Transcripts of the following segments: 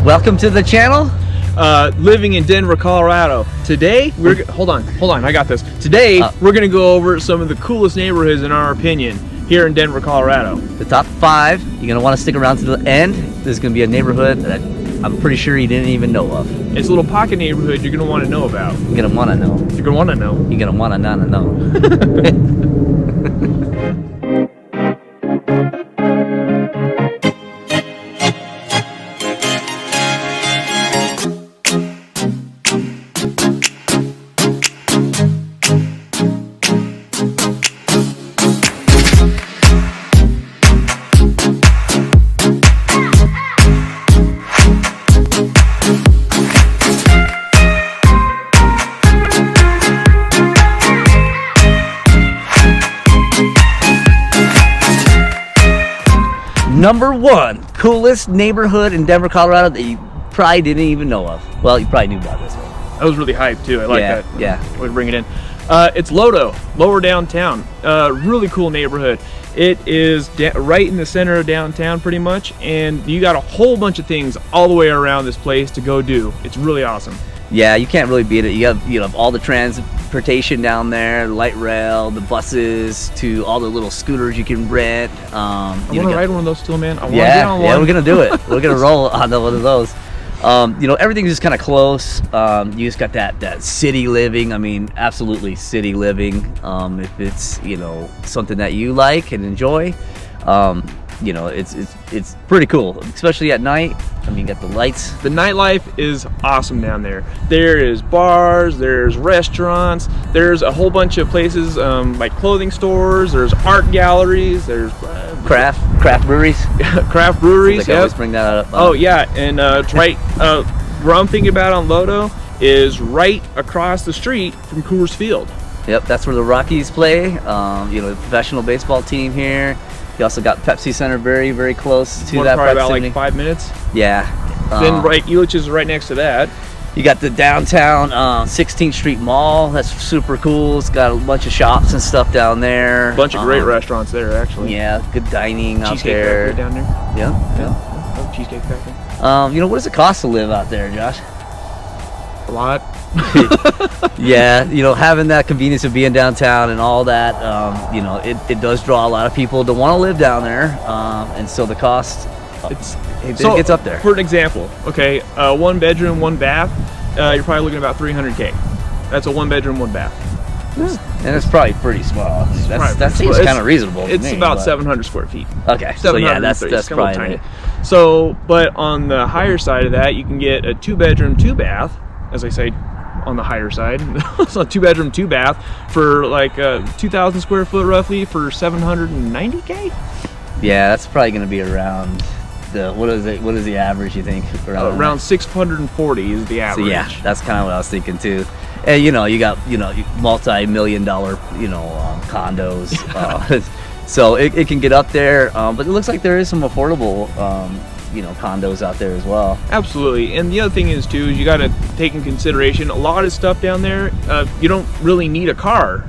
Welcome to the channel. Living in Denver, Colorado. Today, hold on, I got this. Today, we're gonna go over some of the coolest neighborhoods in our opinion here in Denver, Colorado. The top 5. You're gonna want to stick around to the end. This is gonna be a neighborhood that I'm pretty sure you didn't even know of. It's a little pocket neighborhood you're gonna want to know about. You're gonna want to know. You're gonna want to know. You're gonna want to know. Number 1, coolest neighborhood in Denver, Colorado that you probably didn't even know of. Well, you probably knew about this one. That was really hyped too. I like that. Yeah. Way to bring it in. It's LoDo, lower downtown. Really cool neighborhood. It is right in the center of downtown pretty much, and you got a whole bunch of things all the way around this place to go do. It's really awesome. Yeah, you can't really beat it. You have all the transportation down there, the light rail, the buses, to all the little scooters you can rent. I want to ride one of those too, man. Yeah, we're gonna do it. We're gonna roll on one of those. Everything's just kind of close. You just got that city living. I mean, absolutely city living. If it's something that you like and enjoy, it's pretty cool, especially at night. I mean, you got the lights. The nightlife is awesome down there. There is bars, there's restaurants, there's a whole bunch of places like clothing stores, there's art galleries, there's craft breweries. Craft breweries. I always bring that up. Oh yeah, and it's right where I'm thinking about on LoDo is right across the street from Coors Field. Yep, that's where the Rockies play. The professional baseball team here. You also got Pepsi Center very, very close to that probably proximity. about like 5 minutes. Yeah. Then Elitch is right next to that. You got the downtown 16th Street Mall. That's super cool. It's got a bunch of shops and stuff down there. A bunch of great restaurants there, actually. Yeah, good dining out Cheesecake there. Factory down there. Yeah. Cheesecake Factory. What does it cost to live out there, Josh? A lot. Yeah, having that convenience of being downtown and all that, it does draw a lot of people to want to live down there, and so the cost it gets up there. For an example, okay, 1 bedroom, 1 bath, you're probably looking at about $300K. That's a 1 bedroom, 1 bath. And it's probably pretty small. That seems kind of reasonable to me. It's about 700 square feet. Okay, so yeah, that's probably tiny. So, but on the higher side of that, you can get a 2 bedroom, 2 bath, as I say, on the higher side. So a 2 bedroom, 2 bath for like 2,000 square foot roughly for $790K. Yeah, that's probably going to be around what is the average, you think? Around 640 is the average. So yeah, that's kind of what I was thinking too. And you got multi-million-dollar condos. So it can get up there, but it looks like there is some affordable condos out there as well. Absolutely. And the other thing is too, you got to take in consideration a lot of stuff down there. You don't really need a car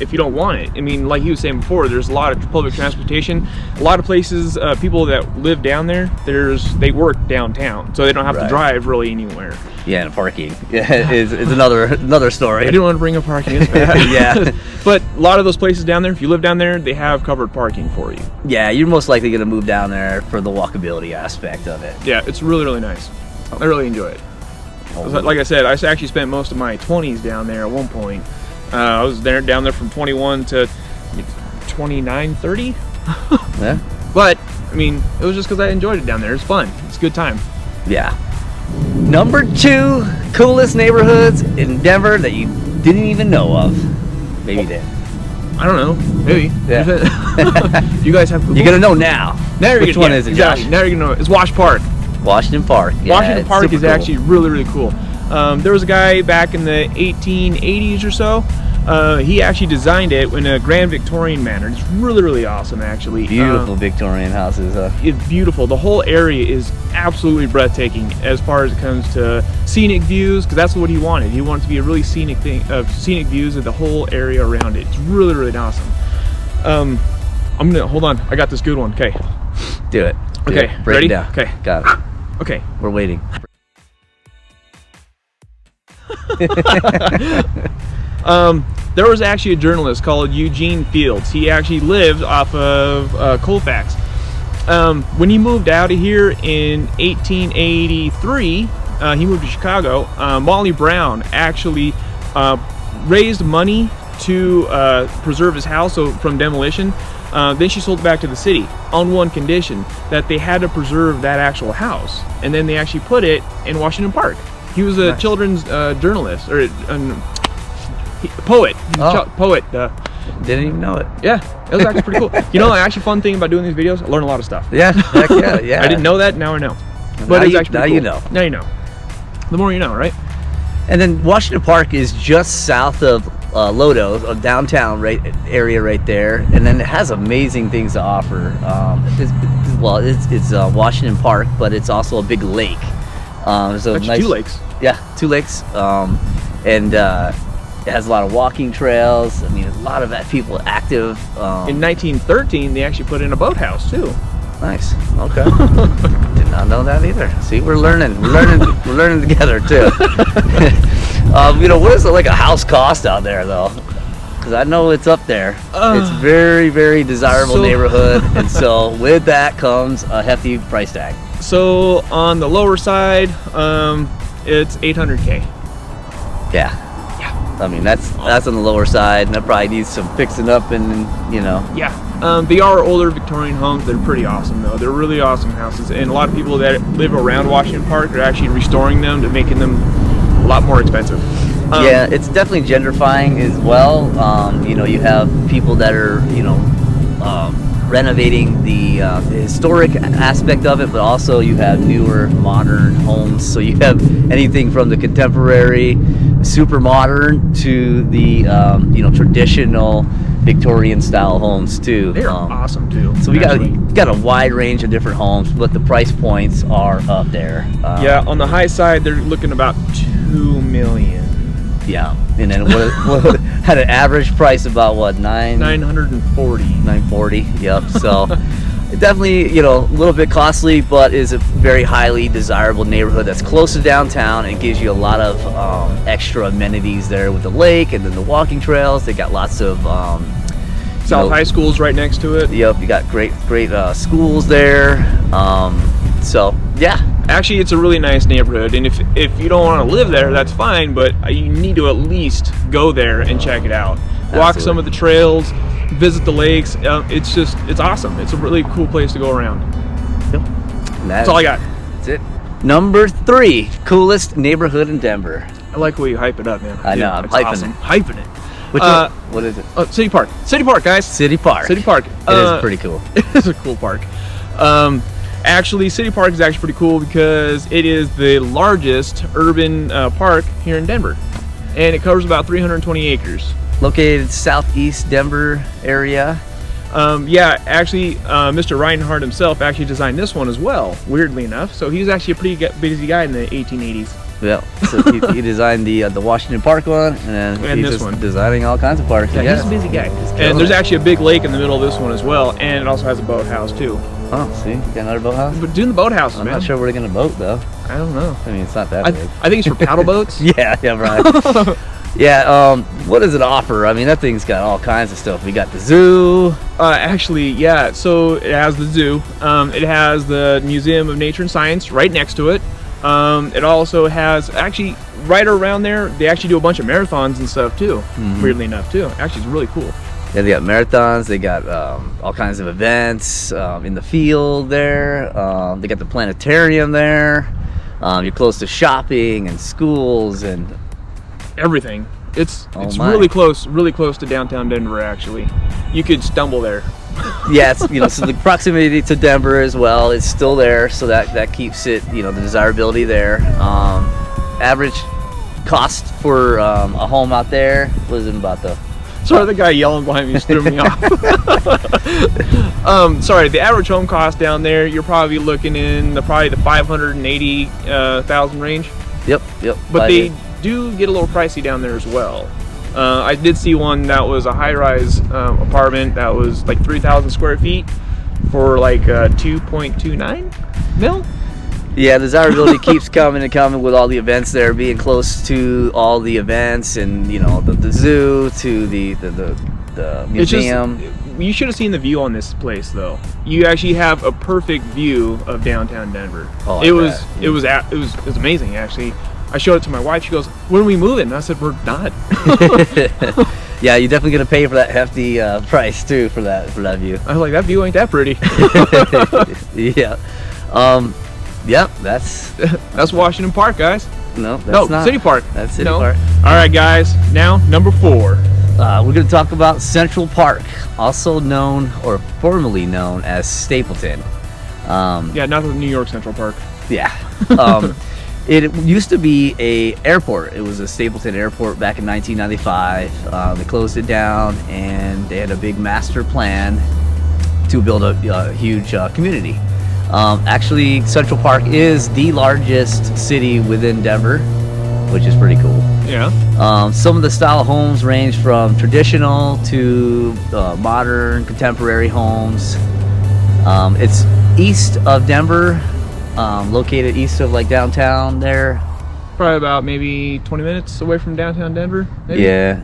if you don't want it. I mean, like you were saying before, there's a lot of public transportation. A lot of places, people that live down there, they work downtown, so they don't have to drive really anywhere. Yeah, and parking is another story. I didn't want to bring up parking. It's bad. Yeah. But a lot of those places down there, if you live down there, they have covered parking for you. Yeah, you're most likely going to move down there for the walkability aspect of it. Yeah, it's really, really nice. I really enjoy it. Like I said, I actually spent most of my 20s down there at one point. I was down there from 21 to 29, 30. Yeah. But, I mean, it was just because I enjoyed it down there. It's fun. It's a good time. Yeah. Number 2 coolest neighborhoods in Denver that you didn't even know of. Maybe you did. I don't know. Maybe. Yeah. You guys have. You're gonna know now. Which one is it, Josh? Now you're gonna know. It's Wash Park. Washington Park. Yeah, Washington Park is cool. actually really, really cool. There was a guy back in the 1880s or so. He actually designed it in a Grand Victorian manner. It's really, really awesome, actually. Beautiful Victorian houses. It's beautiful. The whole area is absolutely breathtaking as far as it comes to scenic views, because that's what he wanted. He wanted to be a really scenic thing, scenic views of the whole area around it. It's really, really awesome. I'm gonna hold on. I got this good one. Okay. Do it. Okay. Break Ready? it down. Okay. Got it. Okay. We're waiting. There was actually a journalist called Eugene Fields. He actually lived off of Colfax. When he moved out of here in 1883, he moved to Chicago. Molly Brown actually raised money to preserve his house from demolition. Then she sold it back to the city on one condition, that they had to preserve that actual house. And then they actually put it in Washington Park. He was a children's journalist, or poet. Poet. Didn't even know it. Yeah, it was actually pretty cool. You know, the actually fun thing about doing these videos, I learn a lot of stuff. Yeah, heck yeah, yeah. I didn't know that, now I know. But it's actually now pretty you cool. know. Now you know. The more you know, right? And then Washington Park is just south of LoDo, a downtown area right there, and then it has amazing things to offer. It's Washington Park, but it's also a big lake. So nice, 2 lakes. Yeah, 2 lakes, and it has a lot of walking trails. I mean, a lot of people active. In 1913, they actually put in a boathouse too. Nice. Okay. Did not know that either. See, we're learning. We're learning together too. You know, what does like a house cost out there though? Because I know it's up there. It's very, very desirable neighborhood, and so with that comes a hefty price tag. So on the lower side, it's $800K. Yeah. I mean, that's on the lower side, and that probably needs some fixing up, and you know. Yeah. They are older Victorian homes. They're pretty awesome though. They're really awesome houses, and a lot of people that live around Washington Park are actually restoring them to making them a lot more expensive. Yeah, it's definitely gentrifying as well. You know, you have people that are, you know, renovating the historic aspect of it, but also you have newer, modern homes. So you have anything from the contemporary, super modern, to the you know, traditional Victorian style homes too. They're awesome too. So we got a wide range of different homes, but the price points are up there. Yeah, on the high side, they're looking about $2 million. Yeah, and then what had an average price about what, $940. Yep. So definitely, you know, a little bit costly, but is a very highly desirable neighborhood that's close to downtown and gives you a lot of extra amenities there with the lake and then the walking trails. They got lots of South High School's right next to it. Yep, you got great schools there. So yeah, actually it's a really nice neighborhood, and if you don't want to live there, that's fine, but you need to at least go there and check it out. Walk Absolutely. some of the trails, visit the lakes. It's awesome. It's a really cool place to go around. Yep. That's all I got. That's it. Number 3, coolest neighborhood in Denver. I like the way you hype it up, man. I know, I'm hyping awesome. it. Hyping it. Which one? What is it? City Park. City Park, guys. City Park. City Park. It is pretty cool. It is a cool park. Actually, City Park is actually pretty cool because it is the largest urban park here in Denver, and it covers about 320 acres. Located southeast Denver area. Yeah, actually, Mr. Reinhardt himself actually designed this one as well, weirdly enough. So he was actually a pretty busy guy in the 1880s. Yeah, so he designed the Washington Park one, and he's this just one. designing all kinds of parks. Yeah, he's a busy guy. And there's actually a big lake in the middle of this one as well, and it also has a boathouse too. Oh, see, you got another boathouse? But doing the boathouses, I'm man. not sure where they're gonna boat though. I don't know. I mean, it's not that big. I think it's for paddle boats. Yeah, right. Yeah, what does it offer? I mean, that thing's got all kinds of stuff. We got the zoo. Actually, yeah, so it has the zoo. It has the Museum of Nature and Science right next to it. It also has, actually, right around there, they actually do a bunch of marathons and stuff too, weirdly enough too. Actually, it's really cool. Yeah, they got marathons. They got all kinds of events in the field there. They got the planetarium there. You're close to shopping and schools and everything. It's my. really close to downtown Denver. Actually, you could stumble there. Yeah, it's, you know, so the proximity to Denver as well is still there, so that keeps it, you know, the desirability there. Average cost for a home out there was in about the. Sorry, the guy yelling behind me just threw me off. Sorry, the average home cost down there, you're probably looking in the 580,000 range. Yep. But they do get a little pricey down there as well. I did see one that was a high-rise apartment that was like 3,000 square feet for like 2.29 mil. Yeah, the desirability keeps coming and coming with all the events there, being close to all the events, and you know, the zoo to the museum. You should have seen the view on this place, though. You actually have a perfect view of downtown Denver. Oh, it was amazing, actually. I showed it to my wife. She goes, "When are we moving?" And I said, "We're not." Yeah, you're definitely gonna pay for that hefty price too for that view. I was like, "That view ain't that pretty." Yeah. Yep. That's Washington Park, guys. That's not City Park. That's City Park. All right, guys. Now number 4. We're going to talk about Central Park, also known or formerly known as Stapleton. Yeah, not the New York Central Park. Yeah. It used to be a airport. It was a Stapleton Airport back in 1995. They closed it down, and they had a big master plan to build a huge community. Actually, Central Park is the largest city within Denver, which is pretty cool. Yeah. Some of the style homes range from traditional to modern, contemporary homes. It's east of Denver, located east of like downtown there. Probably about maybe 20 minutes away from downtown Denver. Maybe? Yeah.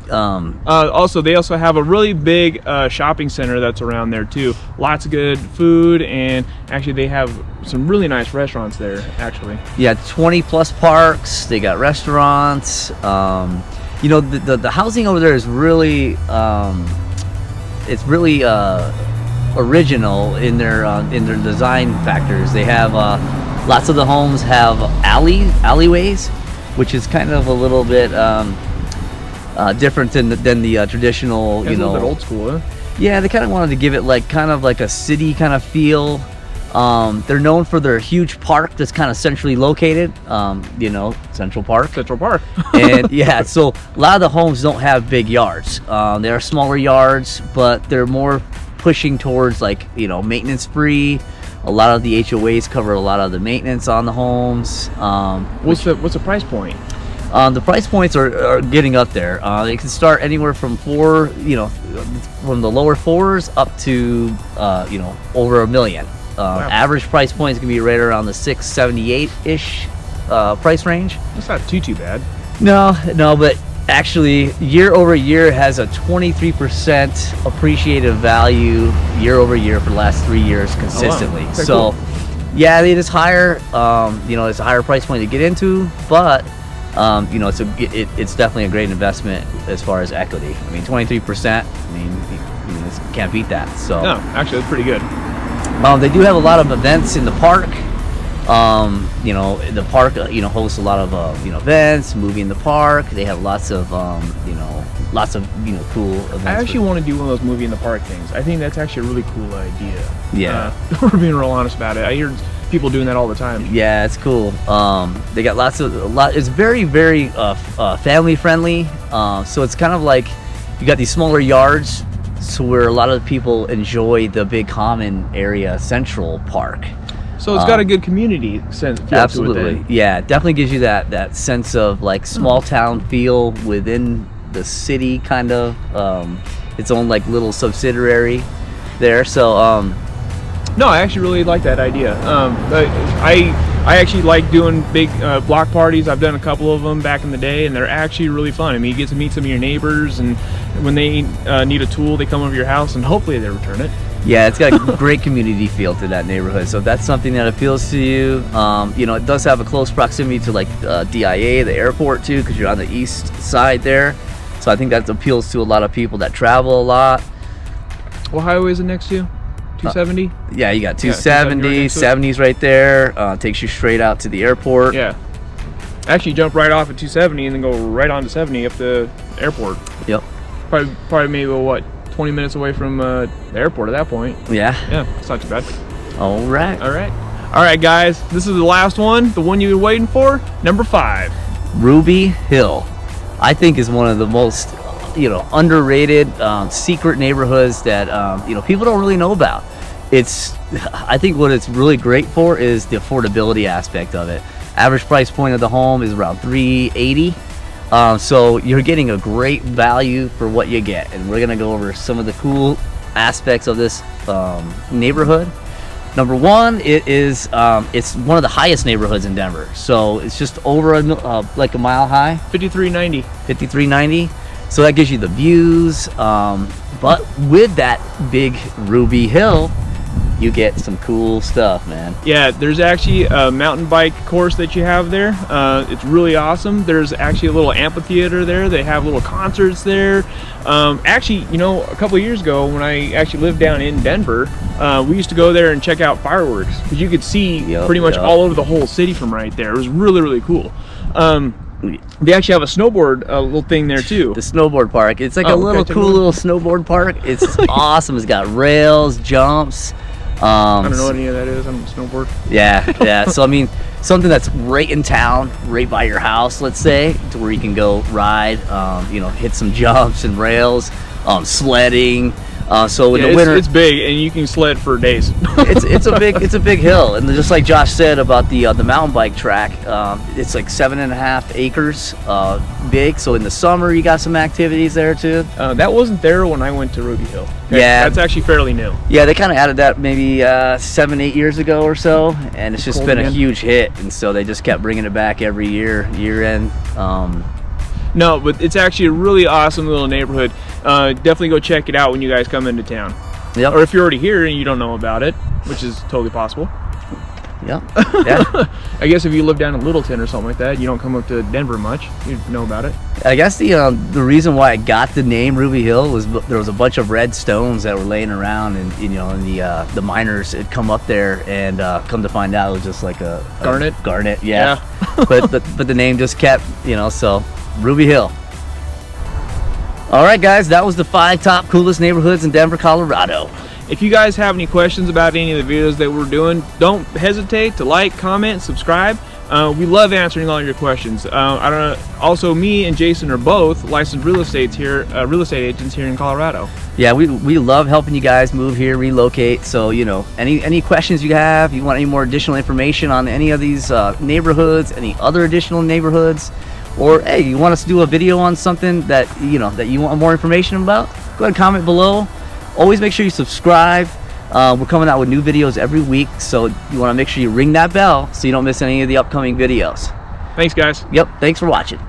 Also, they also have a really big shopping center that's around there too. Lots of good food, and actually they have some really nice restaurants there, actually. Yeah, 20 plus parks. They got restaurants. You know, the housing over there is really it's really original in their design factors. They have lots of the homes have alleyways, which is kind of a little bit different than the traditional. It's you know, a little bit old school, huh? Yeah, they kind of wanted to give it like kind of like a city kind of feel. They're known for their huge park that's kind of centrally located. You know, Central Park. Central Park. And yeah, so a lot of the homes don't have big yards. They are smaller yards, but they're more pushing towards like, you know, maintenance free. A lot of the HOAs cover a lot of the maintenance on the homes. What's the price point? The price points are getting up there. They can start anywhere from from the lower 4s up to over $1 million. Wow. Average price point is gonna be right around the $678-ish price range. That's not too bad. No, but actually year over year has a 23% appreciated value year over year for the last 3 years consistently. Oh, wow. So cool. Yeah, it is higher. It's a higher price point to get into, but it's definitely a great investment as far as equity. I mean, 23%. I mean, you can't beat that. So no, actually, that's pretty good. They do have a lot of events in the park. The park hosts a lot of events, movie in the park. They have lots of cool events. I actually want to do one of those movie in the park things. I think that's actually a really cool idea. Yeah. We're being real honest about it. I hear people doing that all the time. Yeah, it's cool. They got it's very, very family friendly. So it's kind of like you got these smaller yards, so where a lot of people enjoy the big common area, Central Park. So it's got a good community sense. Absolutely, yeah, definitely gives you that sense of like small town feel within the city, kind of its own like little subsidiary there. So no, I actually really like that idea. I actually like doing big block parties. I've done a couple of them back in the day, and they're actually really fun. I mean, you get to meet some of your neighbors, and when they need a tool, they come over your house, and hopefully they return it. Yeah, it's got a great community feel to that neighborhood. So if that's something that appeals to you, it does have a close proximity to like DIA, the airport too, because you're on the east side there. So I think that appeals to a lot of people that travel a lot. What highway is it next to? 270? Yeah, you got 270, 70's right there. Takes you straight out to the airport. Yeah. Actually, jump right off at 270 and then go right on to 70 up the airport. Yep. Probably maybe 20 minutes away from the airport at that point. Yeah. Yeah, it's not too bad. All right. All right, guys. This is the last one, the one you've been waiting for. Number 5. Ruby Hill, I think, is one of the most underrated secret neighborhoods that people don't really know about. I think what it's really great for is the affordability aspect of it. Average price point of the home is around $380. So you're getting a great value for what you get, and we're gonna go over some of the cool aspects of this neighborhood. Number one, it's one of the highest neighborhoods in Denver. So it's just over like a mile high. 5390. 5390. So that gives you the views. But with that big Ruby Hill, you get some cool stuff, man. Yeah, there's actually a mountain bike course that you have there. It's really awesome. There's actually a little amphitheater there. They have little concerts there. Actually, you know, a couple of years ago when I actually lived down in Denver, we used to go there and check out fireworks because you could see pretty much all over the whole city from right there. It was really, really cool. They actually have a snowboard little thing there too. The snowboard park. It's like a little cool little snowboard park. It's awesome. It's got rails, jumps. I don't know what any of that is. I don't snowboard. Yeah. So I mean, something that's right in town, right by your house, let's say, to where you can go ride, you know, hit some jumps and rails, sledding. So in the winter, it's big, and you can sled for days. it's a big hill, and just like Josh said about the mountain bike track, it's like 7.5 acres big. So in the summer, you got some activities there too. That wasn't there when I went to Ruby Hill. Okay? Yeah, that's actually fairly new. Yeah, they kind of added that maybe 7-8 years ago or so, and it's just been a huge hit, and so they just kept bringing it back every year end. No, but it's actually a really awesome little neighborhood. Definitely go check it out when you guys come into town. Yep. Or if you're already here and you don't know about it, which is totally possible. Yep. Yeah. I guess if you live down in Littleton or something like that, you don't come up to Denver much, you know about it. I guess the reason why I got the name Ruby Hill was there was a bunch of red stones that were laying around, and you know, and the miners had come up there, and come to find out it was just like a garnet. Yeah. but the name just kept, you know, so Ruby Hill. All right, guys, that was the 5 top coolest neighborhoods in Denver, Colorado. If you guys have any questions about any of the videos that we're doing, don't hesitate to like, comment, subscribe. We love answering all your questions. Also, me and Jason are both licensed real estate agents here in Colorado. Yeah, we love helping you guys move here, relocate. So, you know, any questions you have, you want any more additional information on any of these neighborhoods, any other additional neighborhoods, or hey, you want us to do a video on something that you want more information about, go ahead and comment below. Always make sure you subscribe. We're coming out with new videos every week, so you want to make sure you ring that bell so you don't miss any of the upcoming videos. Thanks, guys. Yep, thanks for watching.